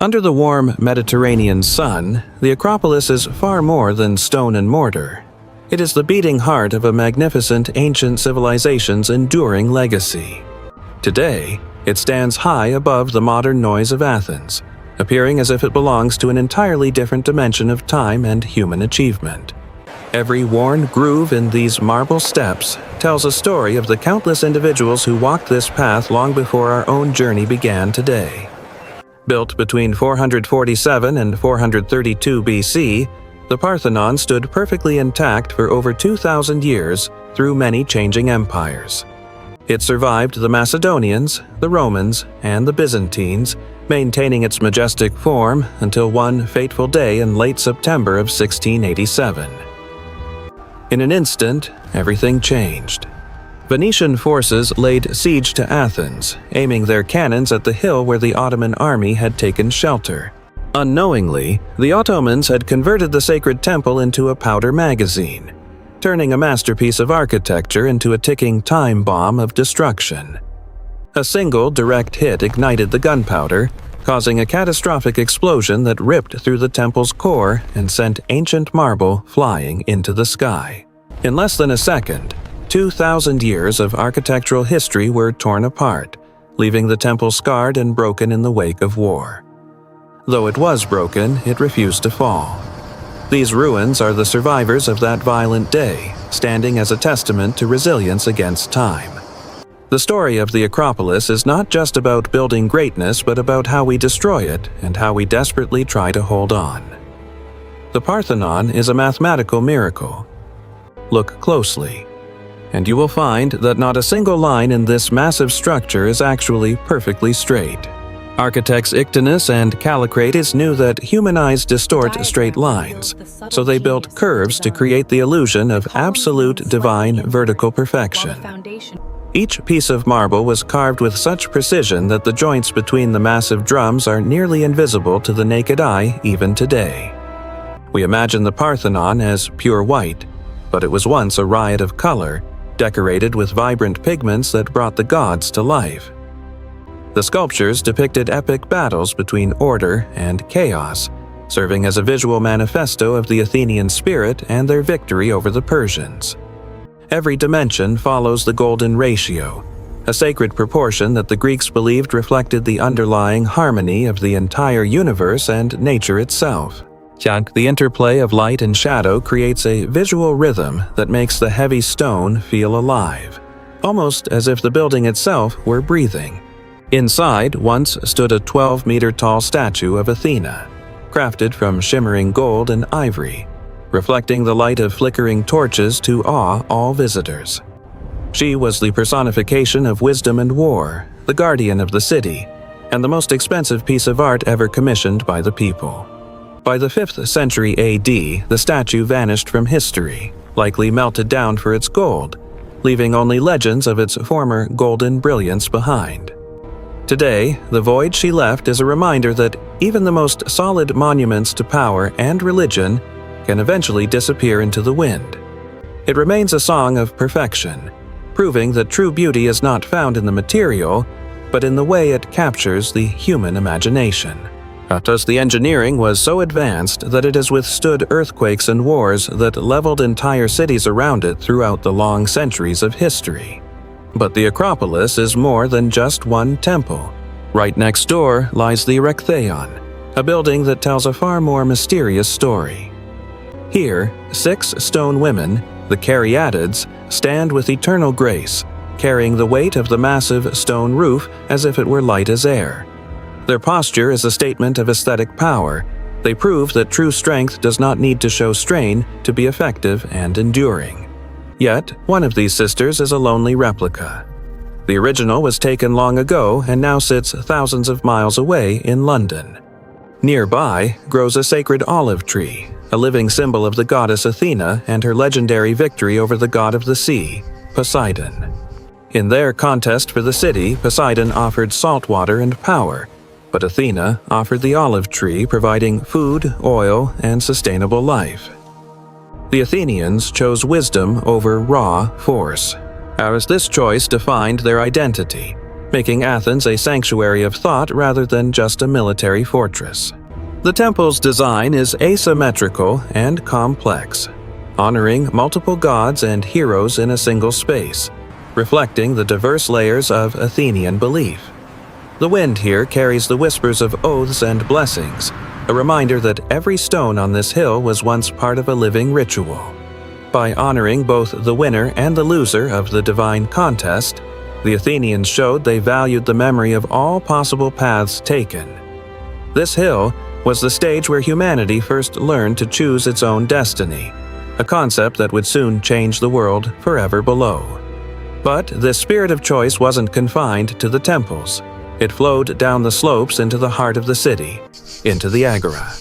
Under the warm Mediterranean sun, the Acropolis is far more than stone and mortar. It is the beating heart of a magnificent ancient civilization's enduring legacy. Today, it stands high above the modern noise of Athens, appearing as if it belongs to an entirely different dimension of time and human achievement. Every worn groove in these marble steps tells a story of the countless individuals who walked this path long before our own journey began today. Built between 447 and 432 BC, the Parthenon stood perfectly intact for over 2,000 years through many changing empires. It survived the Macedonians, the Romans, and the Byzantines, maintaining its majestic form until one fateful day in late September of 1687. In an instant, everything changed. Venetian forces laid siege to Athens, aiming their cannons at the hill where the Ottoman army had taken shelter. Unknowingly, the Ottomans had converted the sacred temple into a powder magazine, turning a masterpiece of architecture into a ticking time bomb of destruction. A single direct hit ignited the gunpowder, causing a catastrophic explosion that ripped through the temple's core and sent ancient marble flying into the sky. In less than a second, 2,000 years of architectural history were torn apart, leaving the temple scarred and broken in the wake of war. Though it was broken, it refused to fall. These ruins are the survivors of that violent day, standing as a testament to resilience against time. The story of the Acropolis is not just about building greatness, but about how we destroy it and how we desperately try to hold on. The Parthenon is a mathematical miracle. Look closely, and you will find that not a single line in this massive structure is actually perfectly straight. Architects Ictinus and Caryatid knew that human eyes distort straight lines, so they built curves to create the illusion of absolute divine vertical perfection. Each piece of marble was carved with such precision that the joints between the massive drums are nearly invisible to the naked eye even today. We imagine the Parthenon as pure white, but it was once a riot of color, decorated with vibrant pigments that brought the gods to life. The sculptures depicted epic battles between order and chaos, serving as a visual manifesto of the Athenian spirit and their victory over the Persians. Every dimension follows the golden ratio, a sacred proportion that the Greeks believed reflected the underlying harmony of the entire universe and nature itself. The interplay of light and shadow creates a visual rhythm that makes the heavy stone feel alive, almost as if the building itself were breathing. Inside once stood a 12-meter-tall statue of Athena, crafted from shimmering gold and ivory, reflecting the light of flickering torches to awe all visitors. She was the personification of wisdom and war, the guardian of the city, and the most expensive piece of art ever commissioned by the people. By the 5th century AD, the statue vanished from history, likely melted down for its gold, leaving only legends of its former golden brilliance behind. Today, the void she left is a reminder that even the most solid monuments to power and religion can eventually disappear into the wind. It remains a song of perfection, proving that true beauty is not found in the material, but in the way it captures the human imagination. Thus, the engineering was so advanced that it has withstood earthquakes and wars that leveled entire cities around it throughout the long centuries of history. But the Acropolis is more than just one temple. Right next door lies the Erechtheion, a building that tells a far more mysterious story. Here, 6 stone women, the Caryatids, stand with eternal grace, carrying the weight of the massive stone roof as if it were light as air. Their posture is a statement of aesthetic power. They prove that true strength does not need to show strain to be effective and enduring. Yet, one of these sisters is a lonely replica. The original was taken long ago and now sits thousands of miles away in London. Nearby grows a sacred olive tree, a living symbol of the goddess Athena and her legendary victory over the god of the sea, Poseidon. In their contest for the city, Poseidon offered salt water and power, but Athena offered the olive tree, providing food, oil, and sustainable life. The Athenians chose wisdom over raw force, as this choice defined their identity, making Athens a sanctuary of thought rather than just a military fortress. The temple's design is asymmetrical and complex, honoring multiple gods and heroes in a single space, reflecting the diverse layers of Athenian belief. The wind here carries the whispers of oaths and blessings, a reminder that every stone on this hill was once part of a living ritual. By honoring both the winner and the loser of the divine contest, the Athenians showed they valued the memory of all possible paths taken. This hill was the stage where humanity first learned to choose its own destiny, a concept that would soon change the world forever below. But this spirit of choice wasn't confined to the temples. It flowed down the slopes into the heart of the city, into the Agora.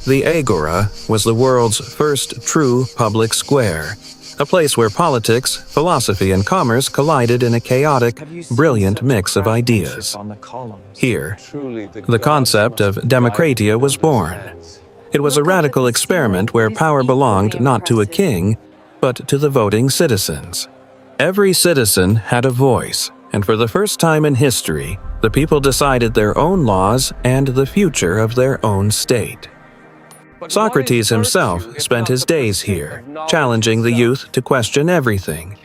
The Agora was the world's first true public square, a place where politics, philosophy, and commerce collided in a chaotic, brilliant mix of ideas. Here, the concept of democratia was born. It was a radical experiment where power belonged not to a king, but to the voting citizens. Every citizen had a voice, and for the first time in history, the people decided their own laws and the future of their own state. Socrates himself spent his days here, challenging the youth to question everything,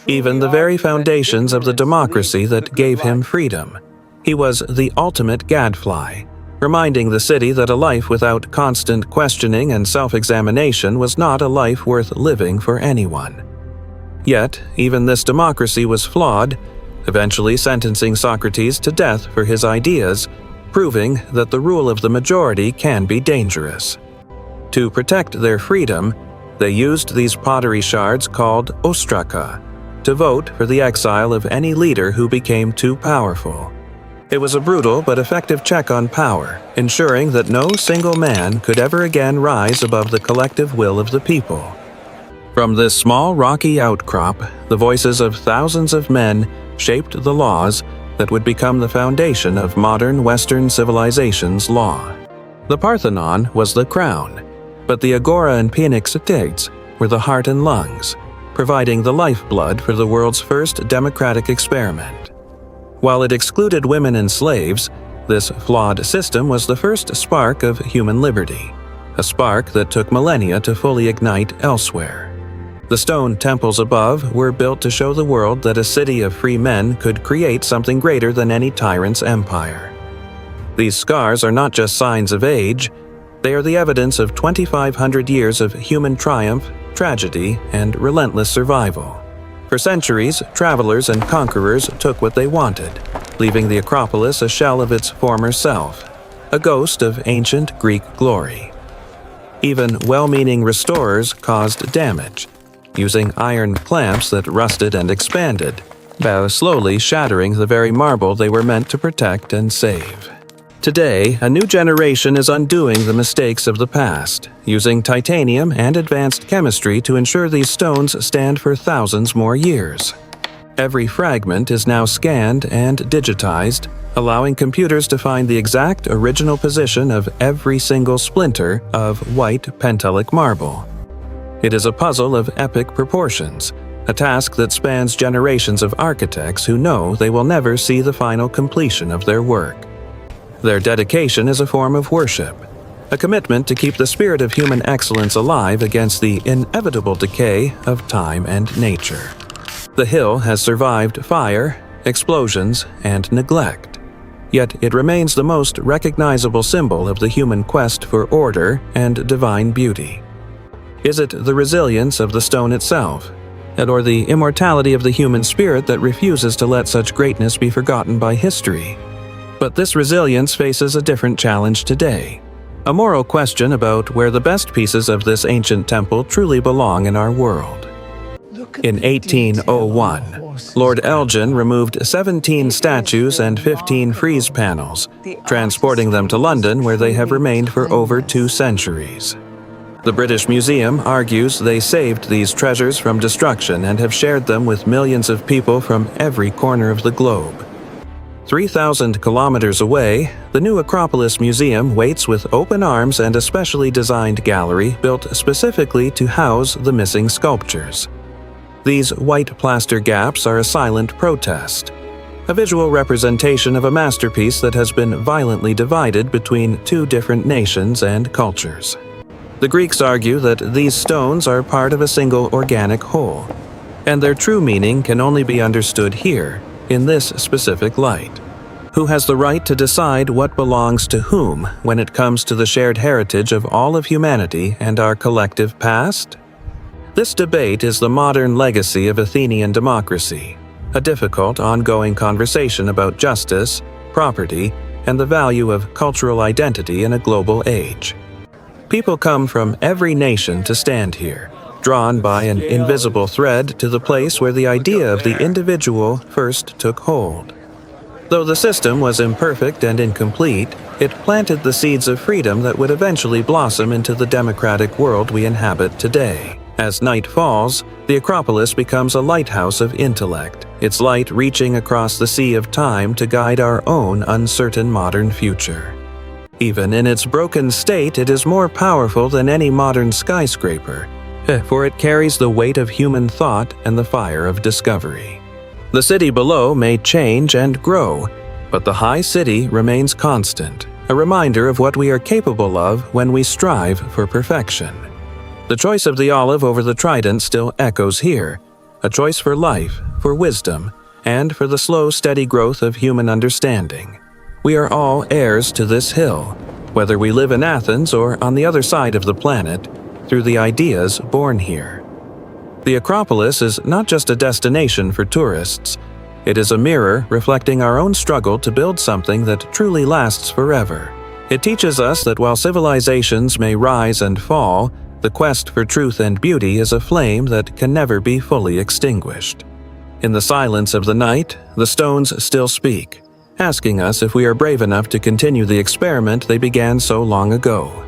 even the very foundations of the democracy that gave him freedom. He was the ultimate gadfly, reminding the city that a life without constant questioning and self-examination was not a life worth living for anyone. Yet, even this democracy was flawed, eventually sentencing Socrates to death for his ideas, proving that the rule of the majority can be dangerous. To protect their freedom, they used these pottery shards called ostraka to vote for the exile of any leader who became too powerful. It was a brutal but effective check on power, ensuring that no single man could ever again rise above the collective will of the people. From this small rocky outcrop, the voices of thousands of men shaped the laws that would become the foundation of modern Western civilization's law. The Parthenon was the crown, but the Agora and Caryatid were the heart and lungs, providing the lifeblood for the world's first democratic experiment. While it excluded women and slaves, this flawed system was the first spark of human liberty, a spark that took millennia to fully ignite elsewhere. The stone temples above were built to show the world that a city of free men could create something greater than any tyrant's empire. These scars are not just signs of age, they are the evidence of 2,500 years of human triumph, tragedy, and relentless survival. For centuries, travelers and conquerors took what they wanted, leaving the Acropolis a shell of its former self, a ghost of ancient Greek glory. Even well-meaning restorers caused damage, using iron clamps that rusted and expanded, slowly shattering the very marble they were meant to protect and save. Today, a new generation is undoing the mistakes of the past, using titanium and advanced chemistry to ensure these stones stand for thousands more years. Every fragment is now scanned and digitized, allowing computers to find the exact original position of every single splinter of white pentelic marble. It is a puzzle of epic proportions, a task that spans generations of architects who know they will never see the final completion of their work. Their dedication is a form of worship, a commitment to keep the spirit of human excellence alive against the inevitable decay of time and nature. The hill has survived fire, explosions, and neglect, yet it remains the most recognizable symbol of the human quest for order and divine beauty. Is it the resilience of the stone itself, or the immortality of the human spirit that refuses to let such greatness be forgotten by history? But this resilience faces a different challenge today, a moral question about where the best pieces of this ancient temple truly belong in our world. In 1801, Lord Elgin removed 17 statues and 15 frieze panels, transporting them to London where they have remained for over 2 centuries. The British Museum argues they saved these treasures from destruction and have shared them with millions of people from every corner of the globe. 3,000 kilometers away, the new Acropolis Museum waits with open arms and a specially designed gallery built specifically to house the missing sculptures. These white plaster gaps are a silent protest, a visual representation of a masterpiece that has been violently divided between two different nations and cultures. The Greeks argue that these stones are part of a single organic whole, and their true meaning can only be understood here, in this specific light. Who has the right to decide what belongs to whom when it comes to the shared heritage of all of humanity and our collective past? This debate is the modern legacy of Athenian democracy, a difficult, ongoing conversation about justice, property, and the value of cultural identity in a global age. People come from every nation to stand here, drawn by an invisible thread to the place where the idea of the individual first took hold. Though the system was imperfect and incomplete, it planted the seeds of freedom that would eventually blossom into the democratic world we inhabit today. As night falls, the Acropolis becomes a lighthouse of intellect, its light reaching across the sea of time to guide our own uncertain modern future. Even in its broken state, it is more powerful than any modern skyscraper, for it carries the weight of human thought and the fire of discovery. The city below may change and grow, but the high city remains constant, a reminder of what we are capable of when we strive for perfection. The choice of the olive over the trident still echoes here, a choice for life, for wisdom, and for the slow, steady growth of human understanding. We are all heirs to this hill, whether we live in Athens or on the other side of the planet, through the ideas born here. The Acropolis is not just a destination for tourists. It is a mirror reflecting our own struggle to build something that truly lasts forever. It teaches us that while civilizations may rise and fall, the quest for truth and beauty is a flame that can never be fully extinguished. In the silence of the night, the stones still speak, asking us if we are brave enough to continue the experiment they began so long ago.